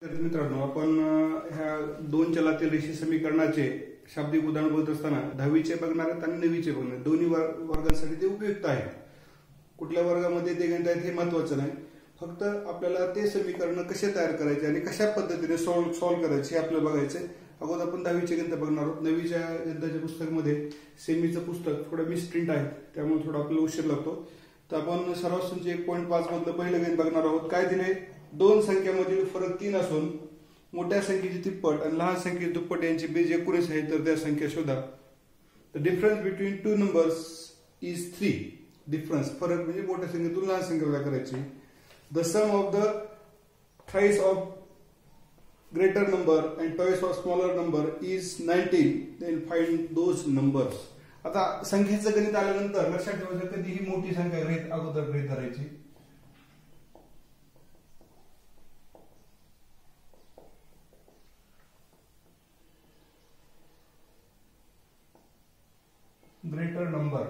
मित्रांनो, आपण ह्या दोन चलातील रेषीय समीकरणाचे शाब्दिक उदाहरण बघत असताना 10वीचे बघणार आहेत आणि 9वीचे बघणार. दोन्ही वर्गांसाठी ते उपयुक्त आहेत. कुठल्या वर्गामध्ये ते गणित आहेत हे महत्वाचं नाही, फक्त आपल्याला ते समीकरण कसे तयार करायचे आणि कशा पद्धतीने सॉल्व्ह करायचे हे आपल्याला बघायचंय. अगोदर आपण 10वीचे गणित बघणार आहोत. 9वीच्या गणिताच्या पुस्तकामध्ये सेमीचं पुस्तक थोडं मिसप्रिंट आहे, त्यामुळे थोडा आपल्याला उशीर लागतो. तर आपण सर्वांचे 1.5 मधलं पहिलं गणित बघणार आहोत. काय दिले? दोन संख्यांमधील फरक 3 असून मोठ्या संख्येची तिप्पट आणि लहान संख्येची दुप्पट यांची बेरीज 19 आहे, तर त्या संख्या शोधा. The difference between two numbers is 3. Difference, फरक म्हणजे मोठ्या संख्येतून लहान संख्या करायची. The sum of the thrice of greater number and twice of smaller number is 19. Then find those numbers. आता संख्येचं गणित आल्यानंतर लक्षात ठेवायचं, कधीही मोठी संख्या अगोदर गृहीत धरायची. ग्रेटर नंबर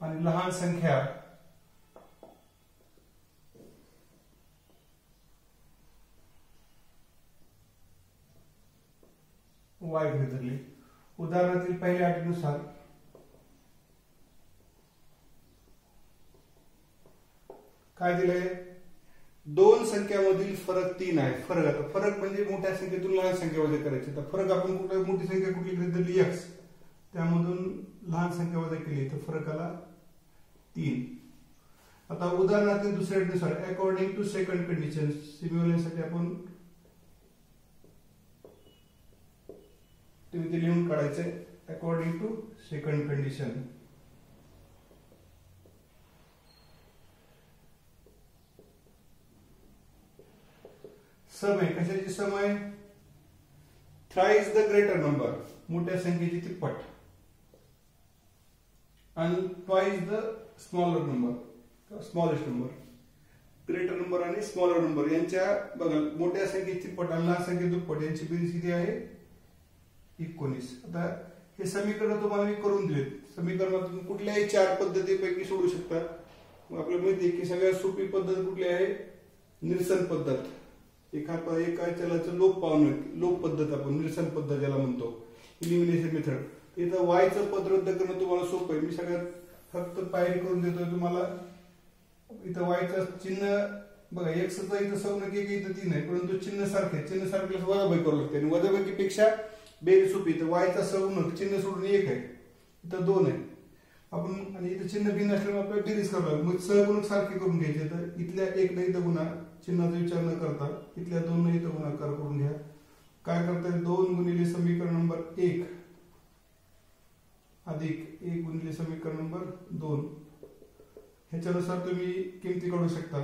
आणि लहान संख्या वाय गृहीत धरली. उदाहरणातील पहिल्या अटीनुसार काय दिलंय? दोन संख्यामधील फरक 3 आहे. फरक म्हणजे मोठ्या संख्येतून लहान संख्या वजा करायची. तर फरक आपण मोठी संख्या कुठली गृहीत धरली? x. त्यामधून लहान संख्या वजा केली तर फरक आला 3. आता उदाहरणातील दुसऱ्या अटीनुसार अकॉर्डिंग टू सेकंड कंडिशन, सिम्युलेशनसाठी आपण तुम्ही ते लिहून काढायचे. अकॉर्डिंग टू सेकंड कंडिशन सम आहे. कशाची सम आहे? थ्राइस द ग्रेटर नंबर, मोठ्या संख्येची तिप्पट, आणि twice the smaller number, smallest number. Greater number आणि स्मॉलर नंबर यांच्या बघा, मोठ्या संख्येची तिप्पट आणि लहान संख्येची दुप्पट यांची बेरीज किती आहे? 19. आता हे समीकरण तुम्हाला मी करून दिले. समीकरणातून कुठल्याही 4 पद्धतीपैकी सोडू शकता. आपल्याला माहिती आहे की सगळ्यात सोपी पद्धत कुठली आहे? निरसन पद्धत. एका चलाचं लोप पद्धत, आपण निरसन पद्धत ज्याला म्हणतो, इलिमिनेशन मेथड. इथं वायचं पद रद्द करणं तुम्हाला सोपं आहे. मी सगळ्यात फक्त पायरी करून देतोय तुम्हाला. इथं वायचं चिन्ह बघा, एक्सचा इथं संज्ञक 1 इथं 3 आहे, परंतु चिन्ह सारखे वजाबाकी करावं लागते. आणि वजाबाकीपेक्षा बेरीज सोपी. तर वायचा संज्ञक चिन्ह सोडून 1 आहे, इथं 2 आहे आपण, आणि इथं चिन्ह भिन्न असल्यामुळे आपल्याला बेरीज करावं लागेल. मग सहगुणक सारखे करून घ्यायचे. तर इथल्या 1 न इथं गुणा, चिन्हाचा विचार न करता इथल्या 2 न इथं गुणाकार करून घ्या. काय करता? 2 गुणिले समीकरण नंबर 1 अधिक 1 गुणिले समीकरण नंबर 2. ह्याच्यानुसार तुम्ही किमती काढू शकता.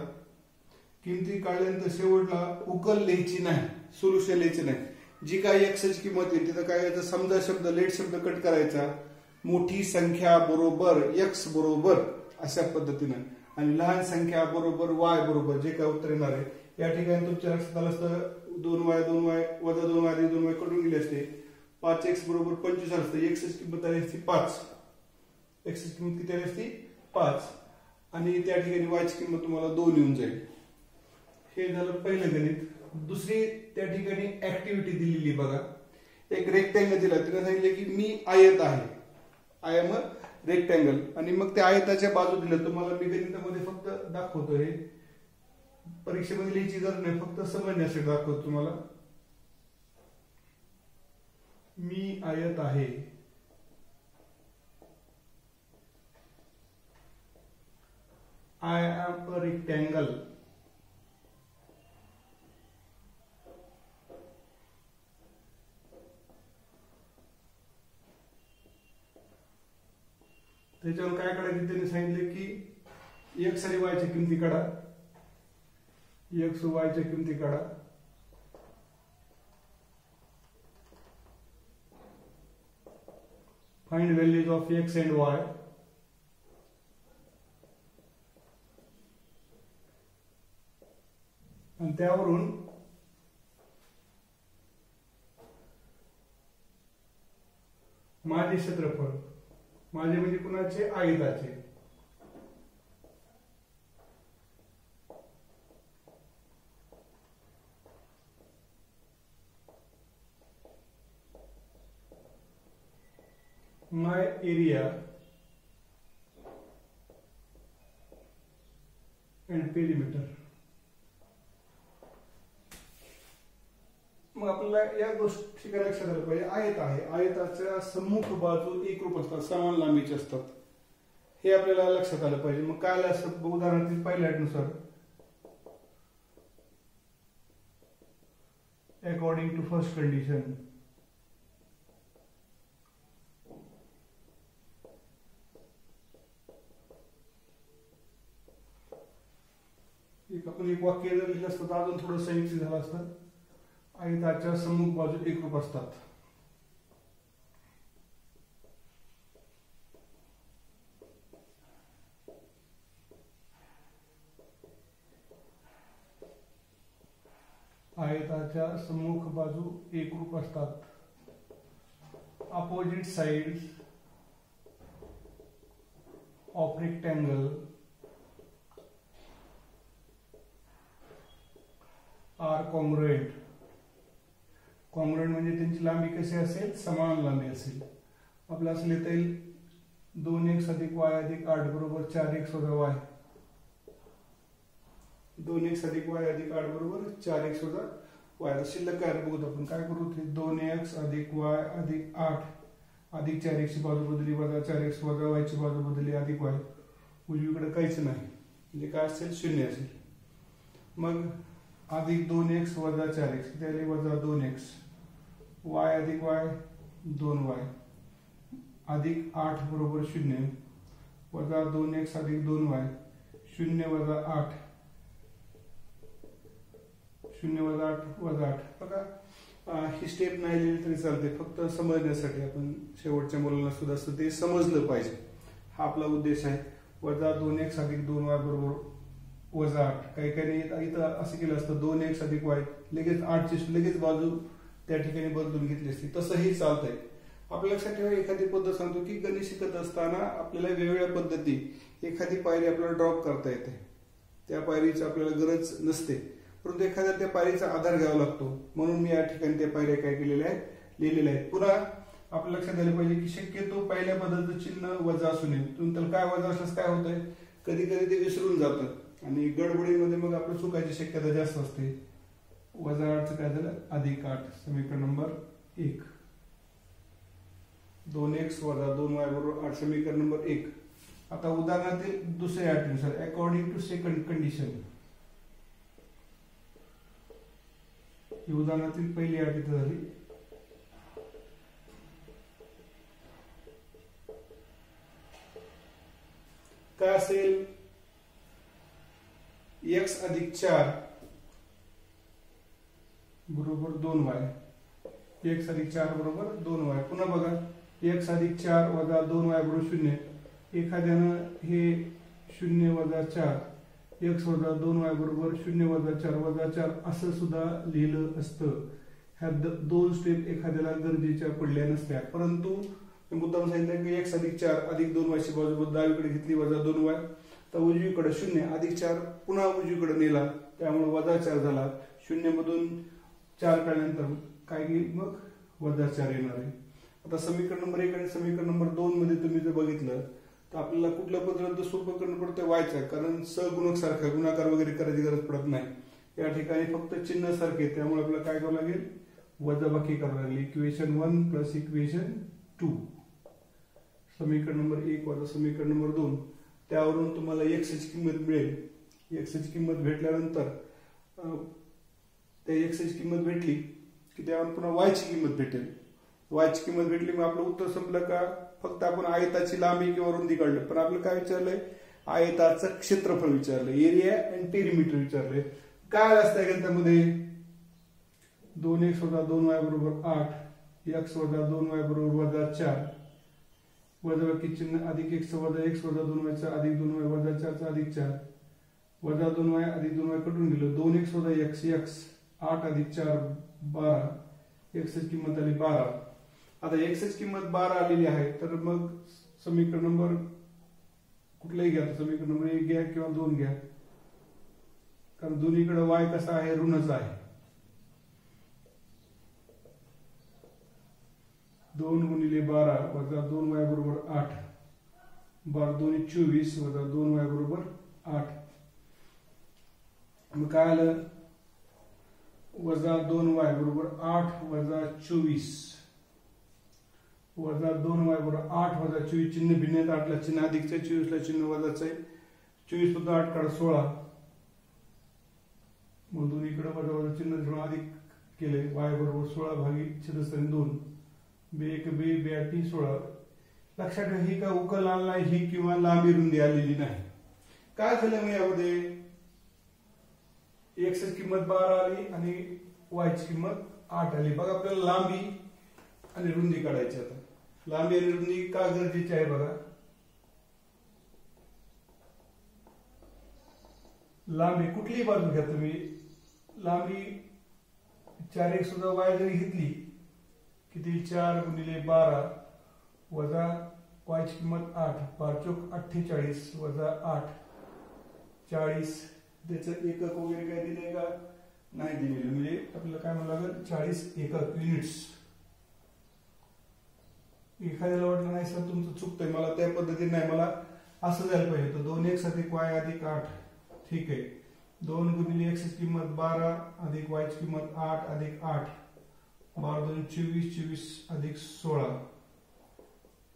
किमती काढल्यानंतर शेवटला उकल लिहायची नाही, सोल्युशन लिहायचे नाही. जी काही एक्सची किंमत येईल तिथं काय यायचं? समजा शब्द, लेट शब्द कट करायचा. मोठी संख्या बरोबर x बरोबर अशा पद्धतीनं, आणि लहान संख्या बरोबर y बरोबर जे काय उत्तर येणार आहे. या ठिकाणी तुमच्या लक्षात आलं असतं 2y वजा 2y अधिक 2y कडून गेले असते. 5x बरोबर 25 असतं. x ची किंमत आली असती 5. x ची किंमत किती आली असती? 5. आणि त्या ठिकाणी y ची किंमत तुम्हाला 2 येऊन जाईल. हे झालं पहिलं गणित. दुसरी त्या ठिकाणी ऍक्टिव्हिटी दिलेली बघा. एक रेक्टँगल दिला, तिने सांगितले की मी आयत आहे, आय एम अ रेक्टँगल, आणि मग त्या आयताच्या बाजू दिल्या. तुम्हाला मी गणितामध्ये फक्त दाखवतो, हे परीक्षेमध्ये लिहायची गरज नाही, फक्त समजण्यासाठी दाखवतो तुम्हाला. मी आयत आहे, आय एम अ रेक्टँगल. त्याच्यावर काय काढायचं? त्यांनी सांगितले की एक्स आणि वायच्या किमती काढा, एक्स वायच्या किमती काढा. Find values of x and Y. आणि त्यावरून माझे क्षेत्रफळ, माझे म्हणजे कुणाचे? आयताचे. माय एरिया अँड पेरिमीटर. मग आपल्याला या गोष्टी काय लक्षात आलं पाहिजे. आयत आहे, आयताच्या सम्मुख बाजू एकरूप असतात, समान लांबीचे असतात, हे आपल्याला लक्षात आलं पाहिजे. मग काय आलं असं उदाहरणातील पहिल्या नुसार अकॉर्डिंग टू फर्स्ट कंडिशन आपण एक वाक्य जर लिहिलं असतं तर अजून थोडं संयुक्त झालं असतं. आयताच्या सम्मुख बाजू एकरूप असतात. आयताच्या सम्मुख बाजू एकरूप असतात. Opposite sides of rectangle are congruent. Congruent म्हणजे त्यांची लांबी कशी असेल, समान लांबी असेल. आपल्याला असं लिहिता येईल 2x अधिक y अधिक 8 बरोबर 4x वजा y. 2x अधिक y अधिक 8 बरोबर 4x वजा y. शिल्लक काय बघूत आपण. काय करू ते 2x अधिक y अधिक 8 अधिक 4x ची बाजू बदलली वजा 4x वजा y ची बाजू बदलली अधिक y. उजवीकडे काहीच नाही म्हणजे काय असेल, 0 असेल. मग अधिक 2x वजा 4x किती आले, वजा 2x. y अधिक y 2y अधिक 8 बरोबर 0 वजा 2x अधिक 2y 0 वजा 8 0 वजा 8 वजा 8. बघा ही स्टेप नाही लिहिली तरी चालते, फक्त समजण्यासाठी आपण शेवटच्या मुलांना सुद्धा असतं ते समजलं पाहिजे, हा आपला उद्देश आहे. वजा 2x अधिक 2y बरोबर वजा 8. काही काही इथं असं केलं असतं 2x अधिक y लगेच 8 ची लगेच बाजू त्या ठिकाणी बदलून घेतली असती, तसंही चालतंय. आपल्या लक्षात ठेवा, एखादी पद्धत सांगतो की गणित शिकत असताना आपल्याला वेगवेगळ्या पद्धती, एखादी पायरी आपल्याला ड्रॉप करता येते, त्या पायरीची आपल्याला गरज नसते, परंतु एखाद्या त्या पायरीचा आधार घ्यावा लागतो. म्हणून मी या ठिकाणी त्या पायऱ्या काय केलेल्या आहेत, लिहिलेल्या आहेत. पुन्हा आपल्या लक्षात आलं पाहिजे की शक्यतो पहिल्या पदाचं चिन्ह वजा असू नये. तुम्ही त्याला काय वजा असल्यास काय होतंय, कधी कधी ते विसरून जातं आणि गडबडीमध्ये मग आपलं चुकायची शक्यता जास्त असते. वजा 8 काय झालं, अधिक 8. समीकरण नंबर 1. 2x वजा 2y बरोबर 8. समीकरण नंबर 1. आता उदाहरणातील दुसऱ्या अटीनुसार अकॉर्डिंग टू सेकंड कंडिशन. ही उदाहरणातील पहिली अट इथे झाली. काय असेल, x अधिक 4 बरोबर 2y. x अधिक 4 बरोबर 2y. पुन्हा बघा x अधिक 4 वजा 2y बरोबर 0. एखाद्यानं हे 0 वजा 4 x वजा 2y बरोबर 0 वजा 4 वजा 4 असं सुद्धा लिहिलं असतं. ह्या दोन स्टेप एखाद्याला गरजेच्या पडल्या नसत्या, परंतु मुद्दाम सांगितलं की x अधिक 4 अधिक 2y ची बाजू डावीकडे घेतली वजा 2y. तर उजवीकडे 0 अधिक 4 पुन्हा उजवीकडे नेला, त्यामुळे वजा 4 झाला. 0 मधून 4 काढल्यानंतर काय घेईल, मग वजा 4 येणार आहे. आता समीकरण नंबर 1 आणि समीकरण नंबर 2 मध्ये तुम्ही जर बघितलं तर आपल्याला कुठल्या पद्धतीनं सोपं करणं पडतं, व्हायचं, कारण सगुणक सारखा गुणाकार वगैरे करायची गरज पडत नाही. या ठिकाणी फक्त चिन्ह सारखे, त्यामुळे आपल्याला काय करावं लागेल, वजाबाकी करावी लागेल. Equation 1 plus equation 2. समीकरण नंबर 1 वजा समीकरण नंबर 2. त्यावरून तुम्हाला x ची किंमत मिळेल. x ची किंमत भेटल्यानंतर त्या x ची किंमत भेटली की त्यावर पुन्हा y ची किंमत भेटेल. y ची किंमत भेटली मग आपलं उत्तर संपलं का. फक्त आपण आयताची लांबी किंवा रुंदी काढलं, पण आपलं काय विचारलंय, आयताचं क्षेत्रफळ विचारलंय, एरिया अँड पेरिमीटर विचारलंय. काय असतं गणितामध्ये, 2x वजा 2y बरोबर 8, x वजा 2y बरोबर वजा 4, वजाबाकी चिन्ह अधिक x वजा x वजा 2y चा अधिक 2y वजा 4 चा अधिक 4 वजा 2y अधिक 2y कटून गेलं. 2x वजा x x 8 अधिक 4 12. x ची किंमत आली 12. आता x ची किंमत 12 आलेली आहे, तर मग समीकरण नंबर कुठलंही घ्या, समीकरण नंबर 1 घ्या किंवा 2 घ्या, कारण दोन्हीकडे y कसा आहे, ऋणच आहे. 2 गुणिले 12 वजा 2y बरोबर 8. 12 2 24 वजा 2y बरोबर 8. मग काय आलं? वजा 2y बरोबर 8 वजा 24 वजा 2y बरोबर 8 वजा 24. चिन्ह भिन्न आहेत. 8 ला चिन्ह अधिकचं आहे, 24 ला चिन्ह वजाचं आहे. 24 मधून 8 काढा 16. मग दोन्हीकडे वजा वजा चिन्ह थोडं अधिक केले. y बरोबर 16 भागिले छेदस्थानी 2. बे 1 बे 8 16. लक्षात ठेवा ही काय उकल आला नाही, ही किंवा लांबी रुंदी आलेली नाही. काय झालं मग यामध्ये? x ची किंमत 12 आली आणि y ची किंमत 8 आली. बघा आपल्याला लांबी आणि रुंदी काढायची. आता लांबी आणि रुंदी का गरजेची आहे बघा. लांबी कुठलीही बाजू घ्या तुम्ही, लांबी 4x वजा y जरी घेतली किती 4 गुणिले 12 वजा y ची किंमत 8. 5 चौक 48 वजा 8 40. त्याचं एकक वगैरे काय दिले का? नाही दिलेलं. म्हणजे आपल्याला काय म्हणावं लागेल 40 एकक युनिट्स. एखाद्याला वाटलं नाही सर तुमचं चुकतंय, मला त्या पद्धतीने नाही, मला असं जायला पाहिजे. तर 2x अधिक y अधिक 8. ठीक आहे. 2 गुणिले x ची किंमत 12 अधिक y ची किंमत 8 अधिक 8. 12 2 24 24 अधिक 16.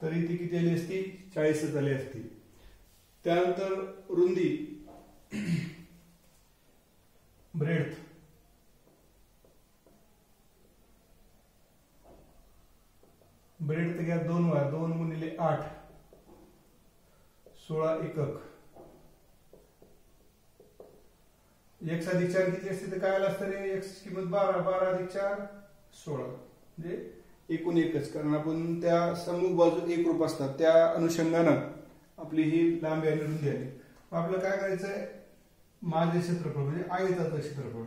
तरी ती किती आली असती? 40 आली असती. त्यानंतर रुंदी ब्रेड्थ. ब्रेड्थ घ्या 2y. 2 गुणिले 8 16 एकक. x अधिक 4 किती असते तर काय आलं असतं रे? x ची किंमत 12. 12 अधिक 4 16. म्हणजे एकूण एकच, कारण आपण त्या समूह बाजू एकरूप असतात त्या अनुषंगानं आपली ही लांबी आणि रुंदी आली. आपल्याला काय करायचंय? माझे क्षेत्रफळ म्हणजे आयताचं क्षेत्रफळ.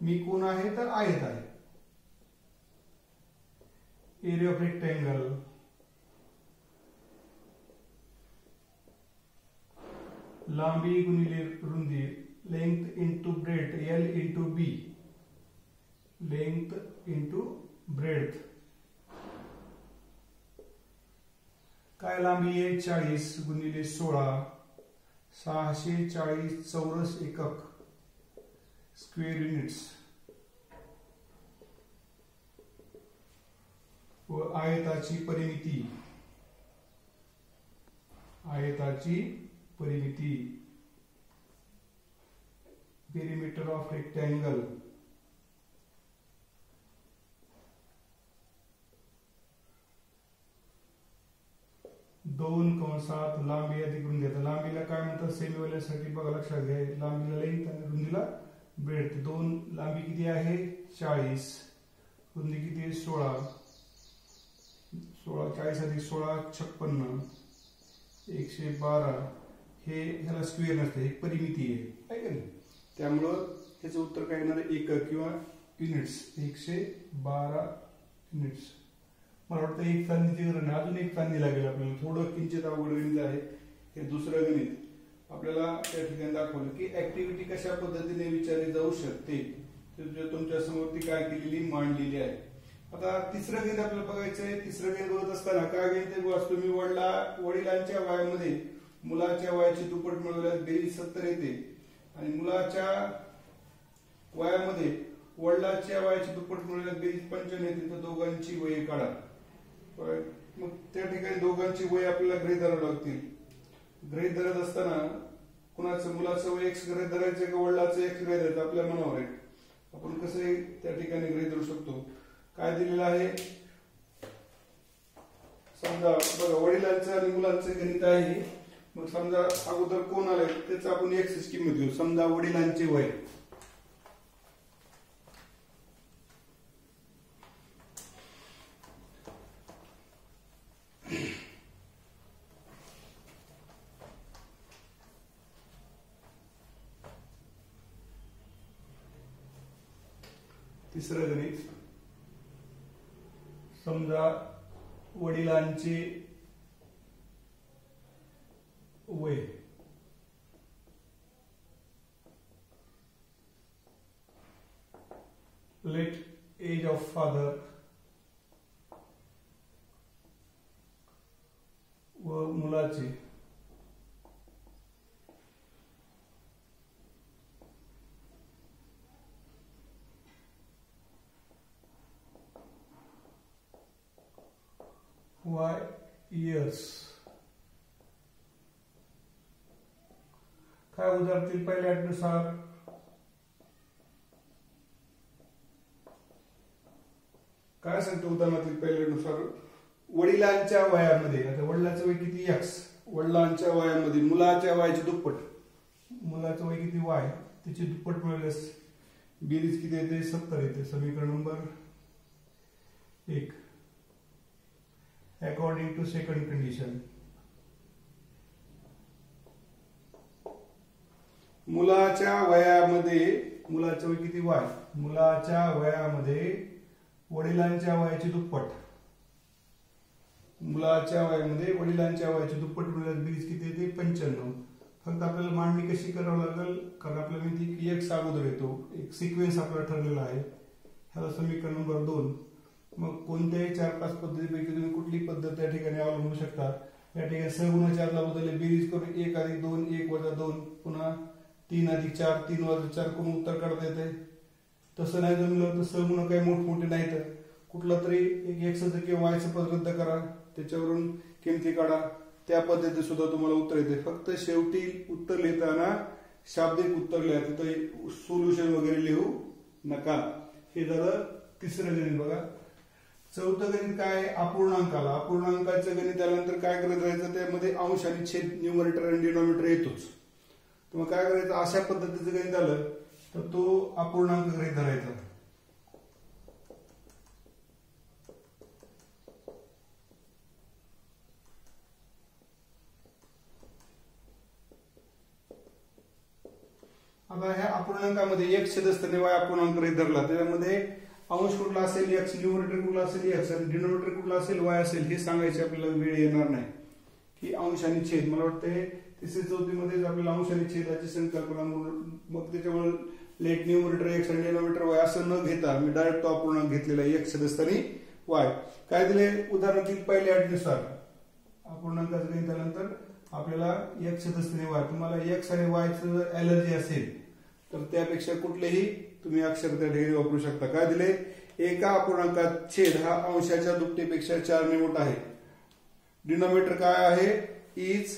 मी कोण आहे तर आयत आहे. एरिया ऑफ रेक्टँगल लांबी गुणिले रुंदी. Length into breadth. L into B. Length into breadth. काय लांबी आहे? 40 गुणिले 16 640 चौरस एकक स्क्वेअर युनिट्स. व आयताची परिमिती. आयताची परिमिती पेरिमीटर ऑफ रेक्टँगल. दोन कंसात लांबी अधिक रुंदी. आता लांबीला काय म्हणतात सेमीवाल्यासाठी बघा लक्षात घ्या. लांबीला लेंथ आणि रुंदीला ब्रेड्थ. दोन लांबी किती आहे? 40. रुंदी किती आहे? 16. 40 अधिक 16 56 112. हे ह्याला स्क्वेअर नसते, एक परिमिती आहे का नाही? त्यामुळं त्याचं उत्तर काय येणार आहे? एकक किंवा युनिट्स. 112 युनिट्स. मला वाटतं एक चांदीची गरज नाही, अजून एक चांदी लागेल आपल्याला. थोडं किंचित अवघड गणित आहे हे. दुसरं गणित आपल्याला त्या ठिकाणी दाखवलं की ऍक्टिव्हिटी कशा पद्धतीने विचारली जाऊ शकते. तुमच्या समोर ती काय केलेली मांडलेली आहे. आता तिसरं गणित आपल्याला बघायचंय. तिसरं गणित बघत असताना काय गणित वाचतो मी? वडिलांच्या वयामध्ये मुलाच्या वयाची दुप्पट मिळवल्यास बेरीज 70 येते आणि मुलाच्या वयामध्ये वडिलांच्या वयाची दुप्पट मिळवल्यास बेरीज 55 येते. तर दोघांची वये काढा. मग त्या ठिकाणी दोघांची वय आपल्याला गृहीत धरावी लागतील. गृहीत धरत असताना कुणाचं मुलाचं वय x गृहीत धरायचं का वडिलाचं x गृहीत धरायचं आपल्या मनावर आहे. आपण कसं त्या ठिकाणी गृहीत धरू शकतो? काय दिलेलं आहे? समजा बघा वडिलांचं आणि मुलांचं गणित आहे. मग समजा अगोदर कोण आले त्याचं आपण x ची किंमत घेऊ. समजा वडिलांचे वय तिसरं गणित. समजा वडिलांचे वय लेट एज ऑफ फादर व मुलाचे y years. काय उदाहरणातील पहिल्या अटीनुसार काय सांगतो उदाहरणातील पहिल्यानुसार वडिलांच्या वयामध्ये, आता वडिलांचं वय किती x, वडिलांच्या वयामध्ये मुलाच्या वयाची दुप्पट, मुलाचं वय किती y, त्याची दुप्पट मिळाल्यास बेरीज किती येते 70 येते. समीकरण number 1 according to second condition. मुलाच्या वयामध्ये, मुलाचं वय किती y, मुलाच्या वयामध्ये वडिलांच्या वयाची दुप्पट, मुलाच्या वयामध्ये वडिलांच्या वयाची दुप्पट मिळाल्यास बेरीज किती येते 95. फक्त आपल्याला मांडणी कशी करावं लागेल, कारण आपल्याला माहिती की x अगोदर येतो, एक सिक्वेन्स आपला ठरलेला आहे. ह्याला समीकरण नंबर 2. मग कोणत्याही 4-5 पद्धतीपैकी तुम्ही कुठली पद्धत त्या ठिकाणी अवलंबू शकता. या ठिकाणी सहगुणाच्या आदला बदलले बेरीज करून 1 अधिक 2 1 वजा 2 पुन्हा 3 अधिक 4 3 वजा 4 करून उत्तर काढता येते. तसं नाही जमलं तर सहगुण काही मोठमोठे नाहीत, कुठलं तरी एक एक्सचं किंवा वायचं पद रद्द करा, त्याच्यावरून किमती काढा, त्या पद्धतीने सुद्धा तुम्हाला उत्तर येते. फक्त शेवटी उत्तर लिहिताना शाब्दिक उत्तर लिहा, तिथं सोल्युशन वगैरे लिहू नका. हे झालं तिसरं गणित. बघा चौथं गणित काय, अपूर्णांकाला, अपूर्णांकाचं गणित त्यानंतर काय करत राहायचं, त्यामध्ये अंश आणि छेद न्यूमरेटर आणि डिनॉमिनेटर येतोच. तर मग काय करायचं, अशा पद्धतीचं गणित आलं तर तो अपूर्णांक गृहीत धरायचा. आता ह्या अपूर्णांकामध्ये एक छेदस्थानी y अपूर्णांक गृहीत धरला, त्याच्यामध्ये अंश कुठला असेल x, न्यूमरेटर कुठला असेल x आणि डिनॉमिनेटर कुठला असेल y असेल, हे सांगायचे आपल्याला वेळ येणार नाही की अंश आणि छेद. मला वाटतं तिसरी चौथीमध्ये आपल्याला अंश आणि छेदाची संकल्पना, मग त्याच्यामुळे लेट न्यूमरेटर x आणि डिनॉमिनेटर y असं न घेता मी डायरेक्ट तो अपूर्णांक घेतलेला आहे, x छेदस्थानी y. काय दिले उदाहरणातील पहिल्या अटीनुसार अपूर्णांकाचं गणित झाल्यानंतर आपल्याला x छेदस्थानी y, तुम्हाला x आणि y चं ॲलर्जी असेल तर त्यापेक्षा कुठलेही तुम्ही अक्षर त्या ठिकाणी वापरू शकता. काय दिले, एका अपूर्णांकात छेद हा अंशाच्या दुपटीपेक्षा 4 ने मोठा आहे. डिनॉमिनेटर काय आहे, is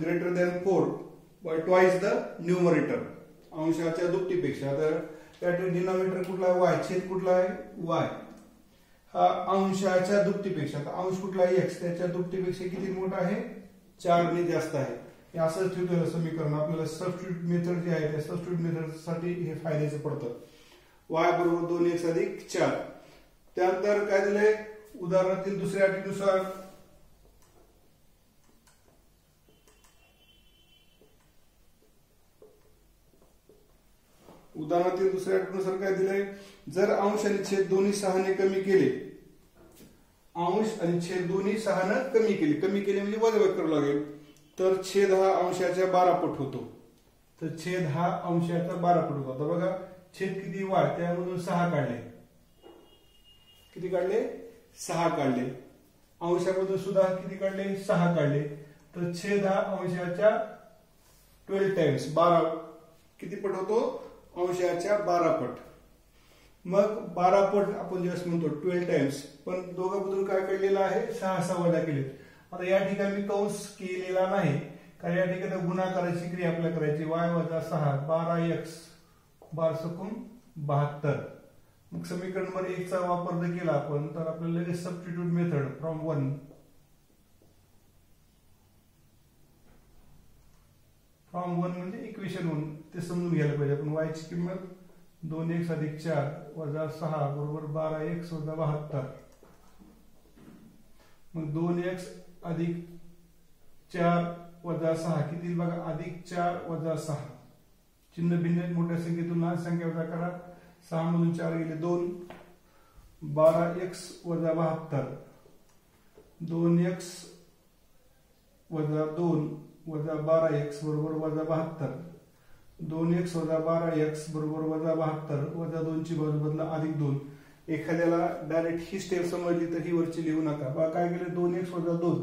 greater than 4 bye twice the numerator, अंशाच्या दुपटीपेक्षा. तर त्या डिनॉमिनेटर कुठला आहे y, छेद कुठला आहे y, हा अंशाच्या दुपटीपेक्षा, तर अंश कुठला आहे x, त्याच्या दुपटीपेक्षा किती मोठा आहे 4 ने जास्त आहे. हे असंच ठेवलेलं समीकरण आपल्याला सबस्टिट्यूट मेथड जे आहे त्या सबस्टिट्यूट मेथड साठी हे फायद्याचं पडतं. y बरोबर 2x अधिक 4. त्यानंतर काय दिलंय उदाहरणातील दुसऱ्या अटीनुसार, उदाहरणातील दुसऱ्या अटीनुसार काय दिलंय, जर अंश आणि छेद दोन्ही 6 ने कमी केले, अंश आणि छेद दोन्ही 6 ने कमी केले म्हणजे वजाबाकी करावं लागेल, तर छेद हा अंशाच्या 12 पट होतो. तर छेद हा अंशाचा 12 पट होतो. आता बघा छेद किती y, त्यामधून 6 काढले, किती काढले 6 काढले, अंशामधून सुद्धा किती काढले 6 काढले, तर छेद हा अंशाच्या 12 टाइम्स 12 किती पट होतो, अंशाच्या 12 पट. मग 12 पट आपण ज्यावेळेस म्हणतो 12 टाइम्स, पण दोघांमधून काय काढलेलं आहे 6 वजा केले. आता या ठिकाणी मी कंस केलेला नाही, कारण या ठिकाणी गुणाकाराची क्रिया आपल्याला करायची, y वजा 6 12x 12×72. मग समीकरण नंबर 1 चा वापर जर केला आपण तर आपल्याला लगेच सबस्टिट्यूट मेथड फ्रॉम 1 म्हणजे इक्वेशन 1 ते समजून घ्यायला पाहिजे आपण. y ची किंमत 2x अधिक 4 वजा 6 बरोबर 12x वजा 72. मग 2x अधिक 4 वजा 6 किती बघा, अधिक 4 वजा 6, चिन्ह भिन्न मोठ्या संख्येतून लहान संख्या वजा करा, 6 मधून 4 गेले 2, 12x वजा 72, 2x वजा 2 वजा 12x बरोबर वजा 72, 2x वजा 12x बरोबर वजा 72, वजा 2 ची बाजू बदला अधिक 2. एखाद्याला डायरेक्ट ही स्टेप समजली तर ही वरची लिहू नका. बघा काय केलं, 2x वजा 2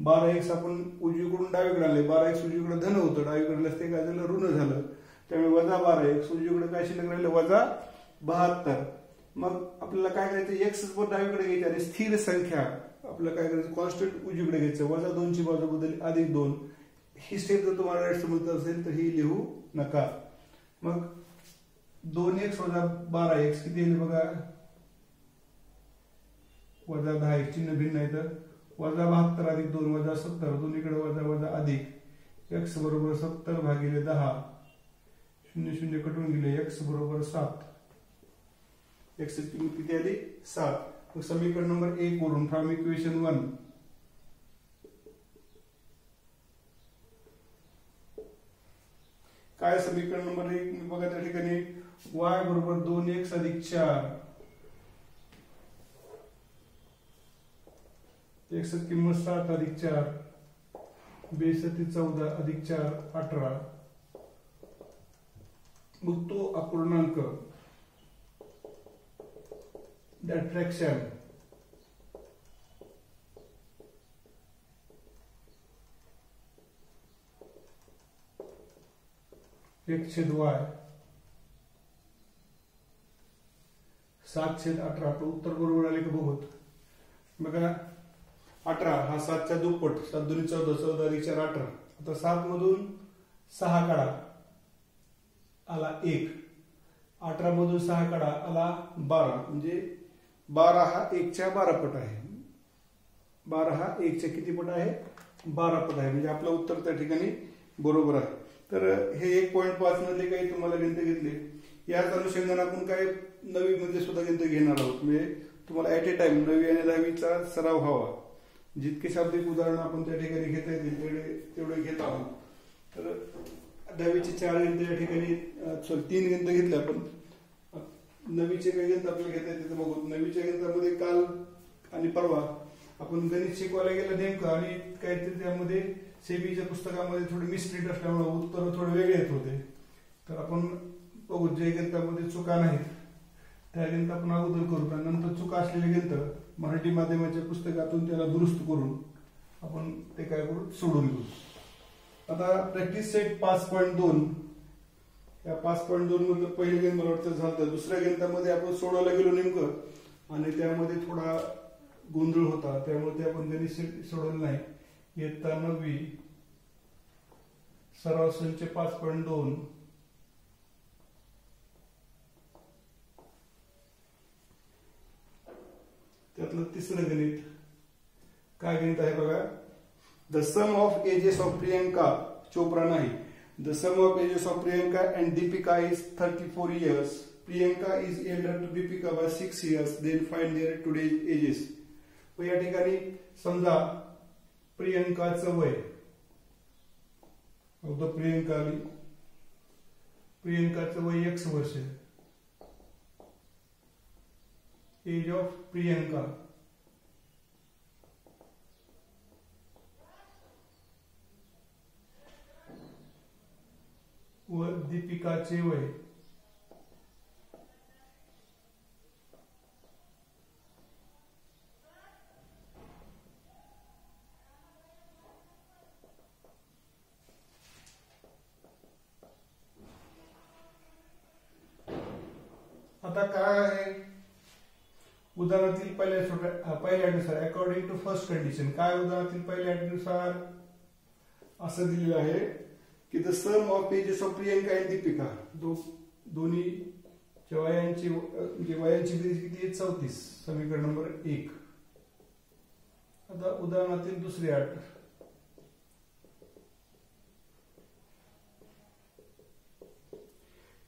12x आपण उजवीकडून डावीकडे आणले, 12x उजवीकडे धन होतं, डावीकडे ते काय झालं ऋण झालं, त्यामुळे वजा 12x, उजवीकडे काय शिल्लक राहिलं वजा 72. मग आपल्याला काय करायचं, एक्स डावीकडे घ्यायचे आणि स्थिर संख्या आपल्याला काय करायचं कॉन्स्टंट उजवीकडे घ्यायचं, वजा 2 ची बाजू बदलली अधिक 2. ही स्टेप जर तुम्हाला राईट समजत असेल तर ही लिहू नका. मग 2x वजा 12x किती येईल बघा, वजा 10x, चिन्ह भिन्न आहे तर वजा 72 अधिक 2 वजा 70, दोन्हीकडे वजा वजा अधिक, x बरोबर 70 भागिले 10, 0 0 कटून गेले, x बरोबर 7, x ची किंमत किती आली 7. मग समीकरण नंबर 1 वरून फ्रॉम इक्वेशन 1 काय समीकरण नंबर 1 बघा त्या ठिकाणी y बरोबर 2x अधिक 4, x ची किंमत 7 अधिक 4, बेस 14 अधिक 4 18. मग तो अपूर्णांक that fraction x छेद y 7 छेद 18. आपलं उत्तर बरोबर आले का बघूत. बघा 18 हा 7 च्या दुप्पट, 7 दुनी 14, 14 अधिक 4 18. आता 7 मधून 6 काढा आला 1, 18 मधून 6 काढा आला 12, म्हणजे 12 हा 1 च्या 12 पट आहे. 12 हा 1 च्या किती पट आहे 12 पट आहे, म्हणजे आपलं उत्तर त्या ठिकाणी बरोबर आहे. तर हे 1.5 मधले काही तुम्हाला गणित घेतले, याच अनुषंगाने आपण काय 9वी मध्ये सुद्धा गणित घेणार आहोत. म्हणजे तुम्हाला ऍट ए टाइम 9वी आणि 10वीचा सराव व्हावा, जितके शाब्दिक उदाहरण आपण त्या ठिकाणी घेता येतील तेवढे घेत आहोत. तर 10वीचे 4 गणित या ठिकाणी 3 गणित घेतले आपण. 9वीचे काही गणित आपल्याला घेता येते बघू. 9वीच्या गणितामध्ये काल आणि परवा आपण गणित शिकवायला गेलं नेमकं, आणि काहीतरी त्यामध्ये सेबीच्या पुस्तकामध्ये थोडी मिस्प्रिंट असल्यामुळे उत्तर थोडे वेगळे येत होते. तर आपण बघू जे गणितामध्ये चुका नाहीत त्या गणित आपण अगोदर करू, आणि नंतर चुका असलेले गणित मराठी माध्यमाच्या पुस्तकातून त्याला दुरुस्त करून आपण ते काय करू सोडून घेऊ. आता प्रॅक्टिस सेट 5.2 या 5.2 मधलं पहिलं गणित मला वाटतं झालं. दुसऱ्या गणितामध्ये आपण सोडवायला गेलो नेमकं, आणि त्यामध्ये थोडा गोंधळ होता, त्यामुळे ते आपण गणित सोडवलं नाही. इयत्ता 9वी सराव संच 5.2 त्यातलं तिसरं गणित काय गणित आहे बघा. The sum of ages of Priyanka Chopra नाही, the sum of ages of Priyanka and Deepika is 34 years. Priyanka is elder to Deepika by 6 years. Then find their today's ages. या ठिकाणी समजा प्रियंकाचं वय, प्रियंकाचं वय x वर्ष, एज ऑफ प्रियंका व दीपिकाचे वय आता काय आहे. उदाहरणातील पहिल्या अटीनुसार अकॉर्डिंग टू फर्स्ट कंडिशन, काय उदाहरणातील पहिल्या अटीनुसार असं दिलेलं आहे की the sum of ages of Priyanka and Deepika, दोन्ही वयांची बेरीज किती आहे 34. समीकरण नंबर 1. आता उदाहरणातील दुसरी अट,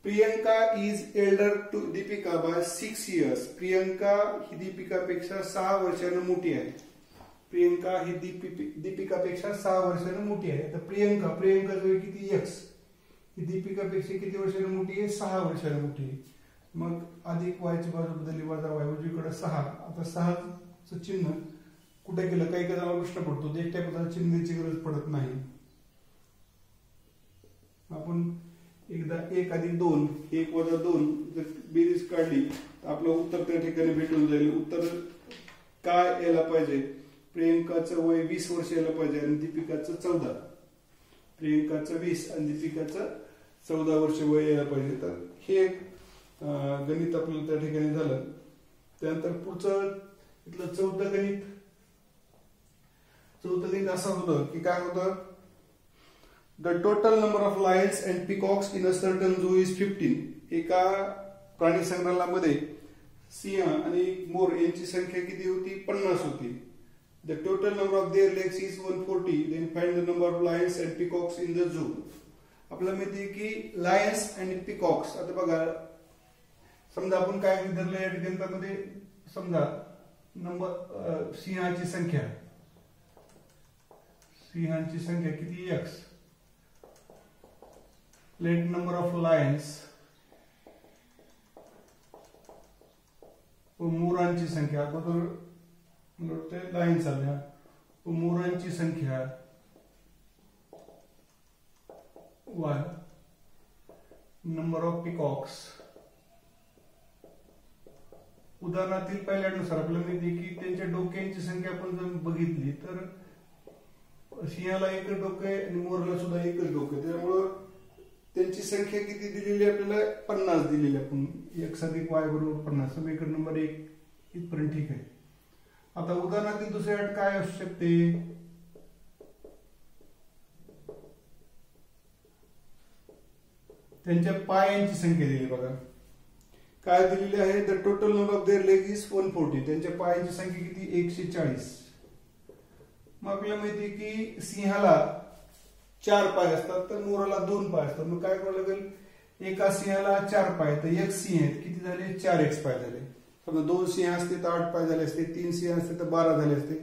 Priyanka is elder to Deepika by 6 years. Priyanka ही दीपिकापेक्षा 6 वर्षांनी मोठी आहे. प्रियंका ही दीपिकापेक्षा 6 वर्षांनी मोठी आहे. तर प्रियंकाचं वय किती x, ही दीपिकापेक्षा किती वर्षांनी मोठी आहे 6 वर्षांनी मोठी आहे. मग अधिक y ची बाजू बदलली, वजा y, उजवीकडे 6. आता 6चं चिन्ह कुठे गेलं काही जणांना प्रश्न पडतो, एकट्या पदाला चिन्ह द्यायची गरज पडत नाही. आपण एकदा 1 अधिक 2, 1 वजा 2 जर बेरीज काढली तर आपलं उत्तर त्या ठिकाणी भेटून जाईल. उत्तर काय यायला पाहिजे, प्रियंकाचं वय 20 वर्ष यायला पाहिजे आणि दीपिकाचं 14. प्रियंकाचं 20 आणि दीपिकाचं 14 वर्ष वय यायला पाहिजे. तर हे एक गणित आपल्याला त्या ठिकाणी झालं. त्यानंतर पुढचं इथलं चौथं गणित असं होतं की काय होतं, the total number of lions and peacocks in a certain zoo is 15. एका प्राणी संग्रहालयामध्ये सिंह आणि मोर यांची संख्या किती होती? 50 होती. The total number of their legs is 140. Then find the number of lions and peacocks in the zoo. आपल्याला माहिती की लायन्स आणि पिकॉक्स, आता बघा समजा आपण काय धरलं या गणितामध्ये, समजा नंबर सिंहाची संख्या किती? x. Let number of lions व मोरांची संख्या, अगोदर लायन्स आल्या व मोरांची संख्या y. Number of peacocks. उदाहरणातील पहिल्यानुसार आपल्याला माहिती की त्यांच्या डोक्यांची संख्या आपण जर बघितली तर सिंहाला एकच डोकं आहे आणि मोरला सुद्धा एकच डोकं आहे. त्यामुळं त्यांची संख्या किती दिलेली आपल्याला? 50 दिलेली. आपण x अधिक y बरोबर 50. समीकरण नंबर 1 इथपर्यंत ठीक आहे. आता उदाहरणातील दुसरी अट काय असू शकते? त्यांच्या पायांची संख्या दिली. बघा काय दिलेली आहे, the total number of there leg is 140. त्यांच्या पायांची संख्या किती? 140. मग आपल्याला माहिती की सिंहाला 4 पाय असतात तर मोराला 2 पाय असतात. मग काय करावं लागेल, एका सिंहाला 4 पाय तर एक सिंह आहेत, किती झाले? 4x पाय झाले. समजा 2 सिंह असते तर 8 पाय झाले असते, 3 सिंह असते तर 12 झाले असते.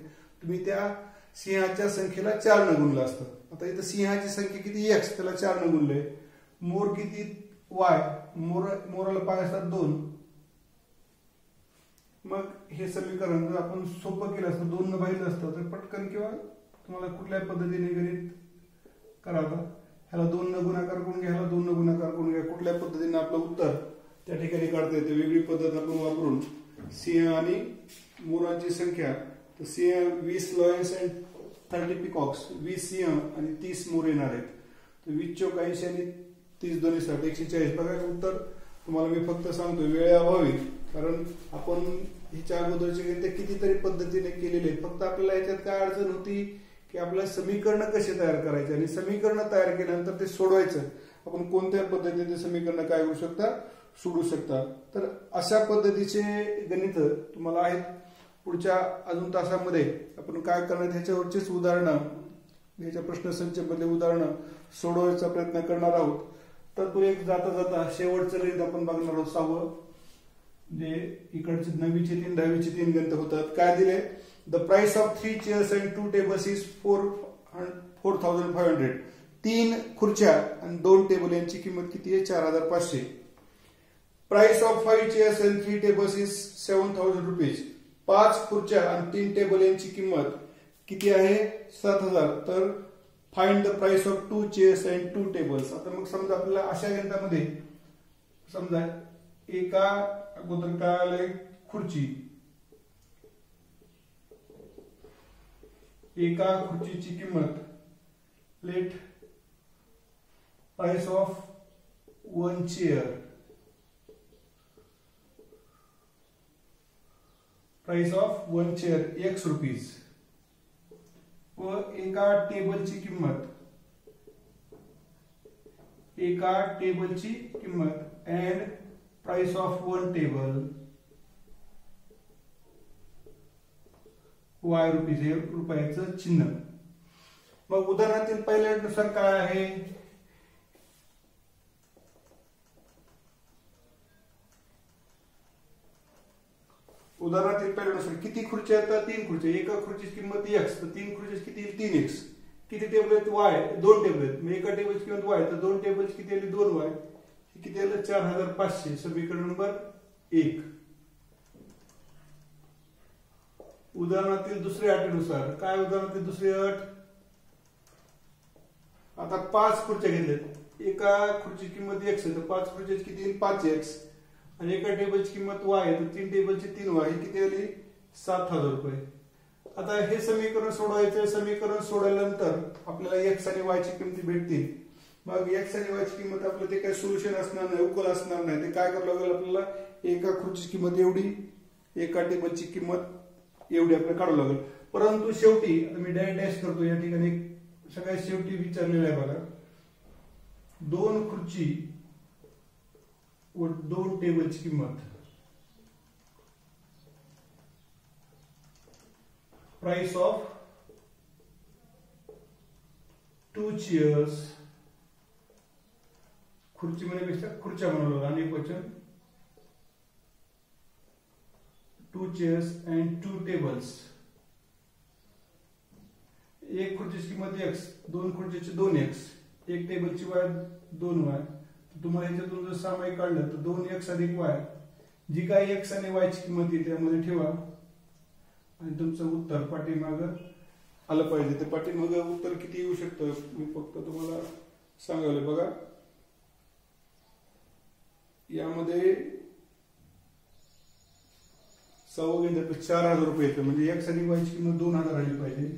तुम्ही त्या सिंहाच्या संख्येला 4 न गुणलं असतं. आता इथं सिंहाची संख्या किती? x, त्याला 4 न गुणले. मोर किती? y. मोराला पाय असतात 2. मग हे समीकरण जर आपण सोपं केलं असतं, 2 न बघितलं असतं तर पटकन किंवा तुम्हाला कुठल्या पद्धतीने गणित करावं, ह्याला 2 न गुणाकार करून घ्या, ह्याला 2 न गुणाकार करून घ्या, कुठल्या पद्धतीने आपलं उत्तर त्या ठिकाणी काढता येते. वेगळी पद्धत आपण वापरून सिंह आणि मोरांची संख्या, तर सिंह 20 लायन्स अँड 30 पिकॉक्स, 20 सिंह आणि 30 मोर येणार आहेत. तर 20 चौक 80 आणि 30 दोन्ही 140. बघा उत्तर तुम्हाला मी फक्त सांगतो वेळेअभावी, कारण आपण ह्याच्या अगोदरचे गणित कितीतरी पद्धतीने केलेले आहेत. फक्त आपल्याला याच्यात काय अडचण होती की आपल्याला समीकरण कसे तयार करायचे आणि समीकरण तयार केल्यानंतर ते सोडवायचं. आपण कोणत्या पद्धतीने समीकरण काय करू शकता? सोडू शकता. तर अशा पद्धतीचे गणित तुम्हाला आहेत. पुढच्या अजून तासामध्ये आपण काय करणार ह्याच्यावरचीच उदाहरणं, ह्याच्या प्रश्नसंचमधले उदाहरणं सोडवायचा प्रयत्न करणार आहोत. तर तो एक जाता जाता शेवटचं गणित आपण बघणार आहोत 6वं, जे इकडचे 9वीचे 3 10वीचे 3 गणित होतात. काय दिले, the price of 3 chairs and 2 tables is 4500. 3 खुर्च्या आणि 2 टेबल यांची किंमत किती आहे? 4500. Price of 5 chairs and 3 tables is 7000 rupees. 5 खुर्च्या आणि 3 टेबल यांची किंमत किती आहे? 7000. तर find the price of 2 chairs and 2 tables. आता मग समजा आपल्याला अशा गणितामध्ये समजा एका अगोदर काय आलंय, खुर्ची, एका खुर्चीची किंमत, late price of 1 chair, price of 1 chair x rupees, व एका टेबलची किंमत, and price of 1 table y rupees, हे रुपयाचं चिन्ह. मग उदाहरणातील पहिल्यानुसार काय आहे, उदाहरणातील पहिल्यानुसार किती खुर्च्या आहेत? 3 खुर्च्या. एका खुर्चीची किंमत x, तर 3 खुर्ची किती? 3x. किती टेबल आहेत? y. 2 टेबल आहेत. मग एका टेबलची किंमत y, तर 2 टेबलची किती आली? 2y. किती आलं? 4500. समीकरण नंबर 1. उदाहरणातील दुसऱ्या अटीनुसार काय? उदाहरणातील दुसरी अट, आता 5 खुर्च्या घेतल्यात. एका खुर्चीची किंमत x आहे, तर 5 खुर्च्याची किती येईल? 5x. आणि एका टेबलची किंमत y आहे, तर 3 टेबलची 3y. किती आली? 7000 रुपये. आता हे समीकरण सोडवायचं. समीकरण सोडवल्यानंतर आपल्याला एक्स आणि वाय ची किंमती भेटतील. मग एक्स आणि वाय ची किंमत आपलं ते काही सोल्युशन असणार नाही, उकल असणार नाही. ते काय करावं लागेल आपल्याला, एका खुर्चीची किंमत एवढी, एका टेबलची किंमत एवढी आपल्याला काढावं लागेल. परंतु शेवटी आता मी डॅश करतो या ठिकाणी, सगळ्यात शेवटी विचारलेलं आहे बघा, 2 खुर्ची व 2 टेबलची किंमत, प्राइस ऑफ 2 चेअर्स, खुर्ची म्हणण्यापेक्षा खुर्च्या बनवलं आणि क्वेश्चन 2 चेअर्स अँड 2 टेबल्स. एक खुर्चीची किंमत x, 2 खुर्चीची 2x, एक टेबलची y 2y. तुम्हाला ह्याच्यातून जर सामायिक काढलं तर 2x अधिक y, जी काही x आणि y ची किंमत आहे त्यामध्ये ठेवा आणि तुमचं उत्तर पाठीमाग आलं पाहिजे. ते पाठीमाग उत्तर किती येऊ शकतं मी फक्त तुम्हाला सांगायला. बघा यामध्ये 4,000 रुपये येतं, म्हणजे x आणि y ची किंमत 2,000 आली पाहिजे.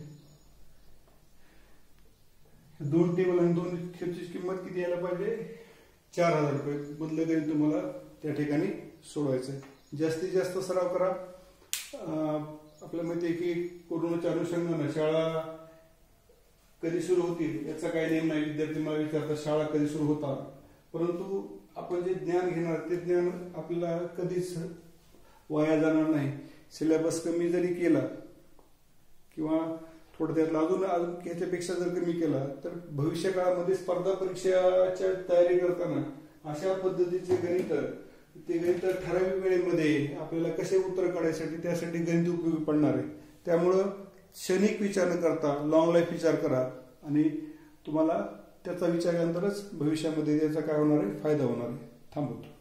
2 टेबल आणि 2 खुर्चीची किंमत किती यायला पाहिजे, 4,000 रुपये. बदल गणित तुम्हाला त्या ठिकाणी सोडवायचं आहे. जास्तीत जास्त सराव करा. आपल्या माहिती आहे की कोरोनाच्या अनुषंगाने शाळा कधी सुरू होतील याचा काही नेम नाही. विद्यार्थी मला विचारतात शाळा कधी सुरू होतात, परंतु आपण जे ज्ञान घेणार ते ज्ञान आपल्याला कधीच वाया जाणार नाही. सिलेबस कमी जरी केला किंवा थोडक्यात अजून ह्याच्यापेक्षा जर कमी केला तर भविष्य काळामध्ये स्पर्धा परीक्षाच्या तयारी करताना अशा पद्धतीचे गणित, ते गणित ठराविक वेळेमध्ये आपल्याला कसे उत्तर काढायसाठी त्यासाठी गणित उपयोगी पडणार आहे. त्यामुळं क्षणिक विचार न करता लॉंग लाईफ विचार करा आणि तुम्हाला त्याचा विचार केल्यानंतरच भविष्यामध्ये त्याचा काय होणार आहे, फायदा होणार आहे. थांबवतो.